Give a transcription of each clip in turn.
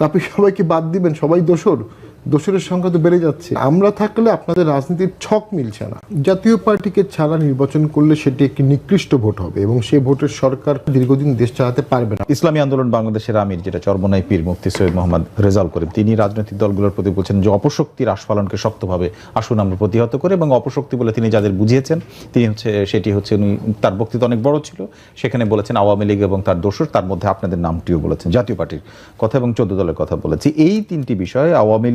আপনি সবাইকে বাদ দিবেন, সবাই দোসরের সংখ্যা তো বেড়ে যাচ্ছে। আমরা থাকলে আপনাদের রাজনীতির ছক মিলছে না। জাতীয় পার্টিকে ছাড়া নির্বাচন করলে সেটি একটি নিকৃষ্ট ভোট হবে এবং সেই ভোটের সরকার দীর্ঘদিন দেশ চালাতে পারবে না। ইসলামী আন্দোলন বাংলাদেশের আমির, যেটা চরমোনাই পীর মুফতি সৈয়দ মোহাম্মদ রেজাউল করিম, তিনি রাজনৈতিক দলগুলোর প্রতি বলছেন যে অপশক্তির আস্ফালনকে শক্তভাবে আসুন আমরা প্রতিহত করে, এবং অপশক্তি বলে তিনি যাদের বুঝিয়েছেন সেটি হচ্ছে উনি, তার বক্তৃতা অনেক বড় ছিল, সেখানে বলেছেন আওয়ামী লীগ এবং তার দোসর, তার মধ্যে আপনাদের নামটিও বলেছেন, জাতীয় পার্টির কথা এবং 14 দলের কথা বলেছি। এই তিনটি বিষয়ে আওয়ামী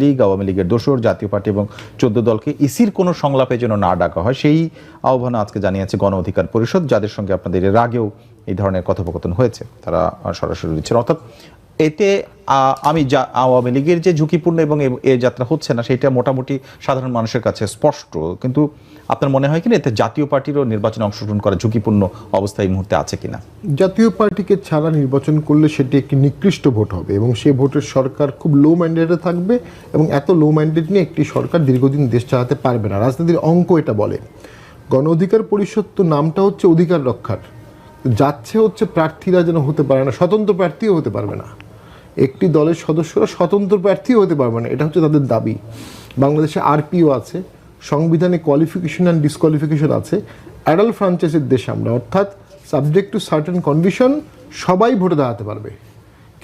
লীগের দোসর, জাতীয় পার্টি এবং 14 দলকে ইসির কোনো সংলাপে যেন না ডাকা হয়, সেই আহ্বান আজকে জানিয়েছে গণ অধিকার পরিষদ, যাদের সঙ্গে আপনাদের এর আগেও এই ধরনের কথোপকথন হয়েছে, তারা সরাসরি দিচ্ছেন। অর্থাৎ এতে আওয়ামী লীগের যে ঝুঁকিপূর্ণ এবং এ যাত্রা হচ্ছে না, সেটা মোটামুটি সাধারণ মানুষের কাছে স্পষ্ট। কিন্তু আপনার মনে হয় কিনা এতে জাতীয় পার্টিরও নির্বাচনে অংশগ্রহণ করা ঝুঁকিপূর্ণ অবস্থা এই মুহূর্তে আছে কিনা? জাতীয় পার্টিকে ছাড়া নির্বাচন করলে সেটি একটি নিকৃষ্ট ভোট হবে এবং সেই ভোটের সরকার খুব লো ম্যান্ডেটে থাকবে এবং এত লো ম্যান্ডেট নিয়ে একটি সরকার দীর্ঘদিন দেশ চালাতে পারবে না। রাজনীতির অঙ্ক এটা বলে। গণ অধিকার পরিষদ তো নামটা হচ্ছে অধিকার রক্ষার, যাচ্ছে হচ্ছে প্রার্থীরা যেন হতে পারে না, স্বতন্ত্র প্রার্থীও হতে পারবে না, একটি দলের সদস্যরা স্বতন্ত্র প্রার্থীও হতে পারবে না, এটা হচ্ছে তাদের দাবি। বাংলাদেশে আরপিও আছে, সংবিধানে কোয়ালিফিকেশন অ্যান্ড ডিসকোয়ালিফিকেশন আছে, অ্যাডাল্ট ফ্রাঞ্চাইজের দেশ আমরা, অর্থাৎ সাবজেক্ট টু সার্টেন কন্ডিশন সবাই ভোটে দাঁড়াতে পারবে।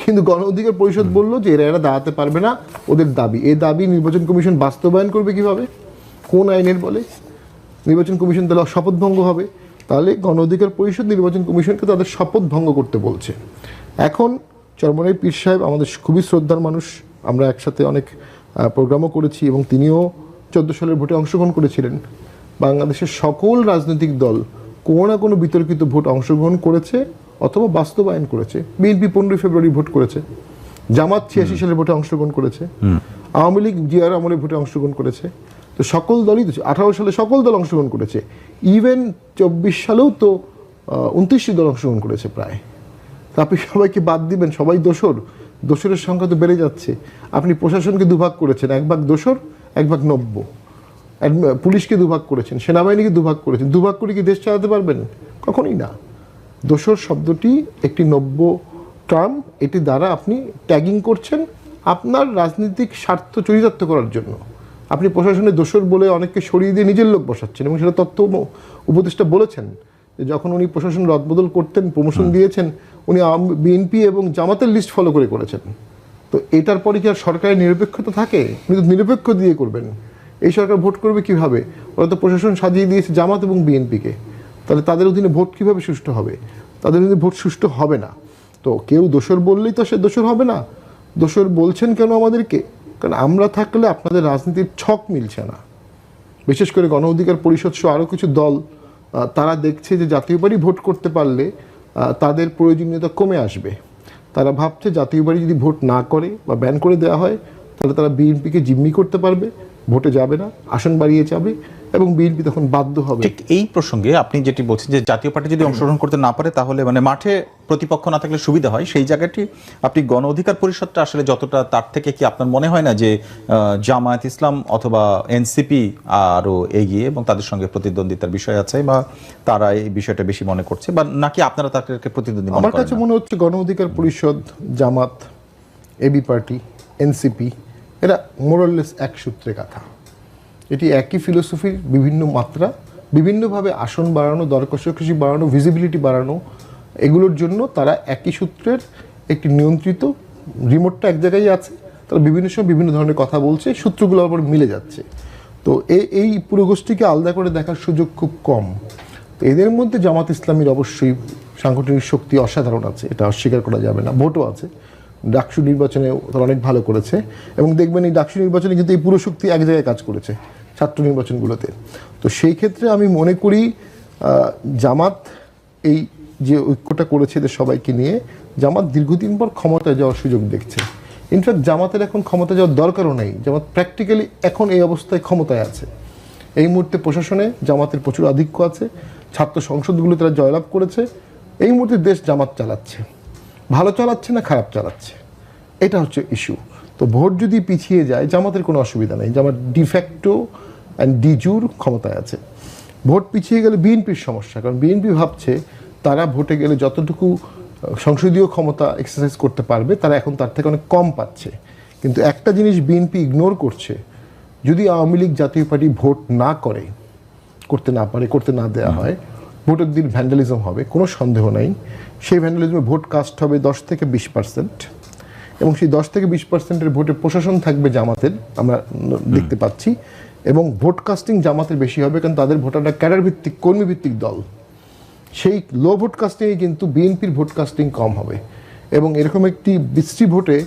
কিন্তু গণ অধিকার পরিষদ বলল যে এরা দাঁড়াতে পারবে না, ওদের দাবি। এই দাবি নির্বাচন কমিশন বাস্তবায়ন করবে কিভাবে, কোন আইনের বলে? নির্বাচন কমিশন তাহলে শপথ ভঙ্গ হবে। তাহলে গণ অধিকার পরিষদ নির্বাচন কমিশনকে তাদের শপথ ভঙ্গ করতে বলছে। এখন চরমোনাই পীর সাহেব আমাদের খুবই শ্রদ্ধার মানুষ, আমরা একসাথে অনেক প্রোগ্রামও করেছি এবং তিনিও 14 সালের ভোটে অংশগ্রহণ করেছিলেন। বাংলাদেশের সকল রাজনৈতিক দল কোনো না কোনো বিতর্কিত ভোট অংশগ্রহণ করেছে অথবা বাস্তবায়ন করেছে। বিএনপি 15 ফেব্রুয়ারি ভোট করেছে, জামাত 86 সালের ভোটে অংশগ্রহণ করেছে, আওয়ামী লীগ জিয়ার আমলে ভোটে অংশগ্রহণ করেছে। তো সকল দলই, 18 সালে সকল দল অংশগ্রহণ করেছে, ইভেন 24 সালেও তো 29টি দল অংশগ্রহণ করেছে প্রায়। আপনি সবাইকে বাদ দিবেন, সবাই দোসরের সংখ্যা তো বেড়ে যাচ্ছে। আপনি প্রশাসনকে দুভাগ করেছেন, এক ভাগ দোসর, এক ভাগ নব্য। পুলিশকে দুভাগ করেছেন, সেনাবাহিনীকে দুভাগ করেছেন। দুভাগ করে কি দেশ চালাতে পারবেন? কখনোই না। দোসর শব্দটি একটি নব্য টার্ম, এটি দ্বারা আপনি ট্যাগিং করছেন আপনার রাজনৈতিক স্বার্থ চরিতার্থ করার জন্য। আপনি প্রশাসনের দোসর বলে অনেককে সরিয়ে দিয়ে নিজের লোক বসাচ্ছেন এবং সেটা তথ্য উপদেষ্টা বলেছেন যে যখন উনি প্রশাসন রদবদল করতেন, প্রমোশন দিয়েছেন, উনি বিএনপি এবং জামাতের লিস্ট ফলো করেছেন। তো এটার পরে কি আর সরকারের নিরপেক্ষতা থাকে? উনি তো নিরপেক্ষ দিয়ে করবেন। এই সরকার ভোট করবে কিভাবে? ওরা তো প্রশাসন সাজিয়ে দিয়েছে জামাত এবং বিএনপিকে। তাহলে তাদের অধীনে ভোট কিভাবে সুষ্ঠু হবে? তাদের অধীনে ভোট সুষ্ঠু হবে না। তো কেউ দোসর বললেই তো সে দোসর হবে না। দোসর বলছেন কেন আমাদেরকে? কারণ আমরা থাকলে আপনাদের রাজনীতির ছক মিলছে না। বিশেষ করে গণ অধিকার পরিষদ সহ আরও কিছু দল, তারা দেখছে যে জাতীয় পার্টি ভোট করতে পারলে তাদের প্রয়োজনীয়তা কমে আসবে। তারা ভাবছে জাতীয় পার্টি যদি ভোট না করে বা ব্যান করে দেওয়া হয়, তাহলে তারা বিএনপিকে জিম্মি করতে পারবে, ভোটে যাবে না, আসন বাড়িয়ে যাবে এবং বিএনপি তখন বাধ্য হবে। ঠিক এই প্রসঙ্গে আপনি যেটি বলছেন যে জাতীয় পার্টি যদি অংশগ্রহণ করতে না পারে, তাহলে মানে মাঠে প্রতিপক্ষ না থাকলে সুবিধা হয়, সেই জায়গাটি আপনি গণ অধিকার পরিষদটা আসলে যতটা, তার থেকে কি আপনার মনে হয় না যে জামায়াত ইসলাম অথবা এনসিপি আরও এগিয়ে এবং তাদের সঙ্গে প্রতিদ্বন্দ্বিতার বিষয় আছে, বা তারা এই বিষয়টা বেশি মনে করছে, বা নাকি আপনারা তাদেরকে প্রতিদ্বন্দ্বী মনে করেন? আমার কাছে মনে হচ্ছে গণ অধিকার পরিষদ, জামাত, এবি পার্টি, এনসিপি, এরা মোরাললেস এক সূত্রে গাথা। এটি একই ফিলোসফির বিভিন্ন মাত্রা, বিভিন্নভাবে আসন বাড়ানো, দর কষাকষি বাড়ানো, ভিজিবিলিটি বাড়ানো, এগুলোর জন্য তারা একই সূত্রের একটি নিয়ন্ত্রিত, রিমোটটা এক জায়গায় আছে, তারা বিভিন্ন সময় বিভিন্ন ধরনের কথা বলছে, সূত্রগুলো আবার মিলে যাচ্ছে। তো এই পুরো গোষ্ঠীকে আলাদা করে দেখার সুযোগ খুব কম। তো এদের মধ্যে জামাত ইসলামীর অবশ্যই সাংগঠনিক শক্তি অসাধারণ আছে, এটা অস্বীকার করা যাবে না। ভোটও আছে, ডাকসু নির্বাচনে তারা অনেক ভালো করেছে এবং দেখবেন এই ডাকসু নির্বাচনে কিন্তু এই পুরো শক্তি এক জায়গায় কাজ করেছে ছাত্র নির্বাচনগুলোতে। তো সেই ক্ষেত্রে আমি মনে করি জামাত এই যে ঐক্যটা করেছে এদের সবাইকে নিয়ে, জামাত দীর্ঘদিন পর ক্ষমতায় যাওয়ার সুযোগ দেখছে। ইনফ্যাক্ট জামাতের এখন ক্ষমতা যাওয়ার দরকারও নেই, জামাত প্র্যাকটিক্যালি এখন এই অবস্থায় ক্ষমতায় আছে। এই মুহূর্তে প্রশাসনে জামাতের প্রচুর আধিক্য আছে, ছাত্র সংসদগুলো তারা জয়লাভ করেছে। এই মুহূর্তে দেশ জামাত চালাচ্ছে, ভালো চালাচ্ছে না খারাপ চালাচ্ছে, এটা হচ্ছে ইস্যু। তো ভোট যদি পিছিয়ে যায় জামাতের কোনো অসুবিধা নেই, জামাত ডিফ্যাক্টো অ্যান্ড ডিজুর ক্ষমতায় আছে। ভোট পিছিয়ে গেলে বিএনপির সমস্যা, কারণ বিএনপি ভাবছে তারা ভোটে গেলে যতটুকু সংসদীয় ক্ষমতা এক্সারসাইজ করতে পারবে, তারা এখন তার থেকে অনেক কম পাচ্ছে। কিন্তু একটা জিনিস বিএনপি ইগনোর করছে, যদি আওয়ামী লীগ জাতীয় পার্টি ভোট না করে, করতে না পারে, করতে না দেওয়া হয়, ভোটের দিন ভ্যান্ডালিজম হবে, কোনো সন্দেহ নাই। সেই ভ্যান্ডালিজমে ভোট কাস্ট হবে 10 থেকে 20%, এবং সেই 10 থেকে 20%-এর ভোটে প্রশাসন থাকবে জামাতের, আমরা দেখতে পাচ্ছি। এবং ভোট কাস্টিং জামাতের বেশি হবে, কারণ তাদের ভোটাররা ক্যাডার ভিত্তিক, কর্মী ভিত্তিক দল। সেই লো ভোট কাস্টিংয়ে কিন্তু বিএনপির ভোট কাস্টিং কম হবে, এবং এরকম একটি বিশ্রী ভোটে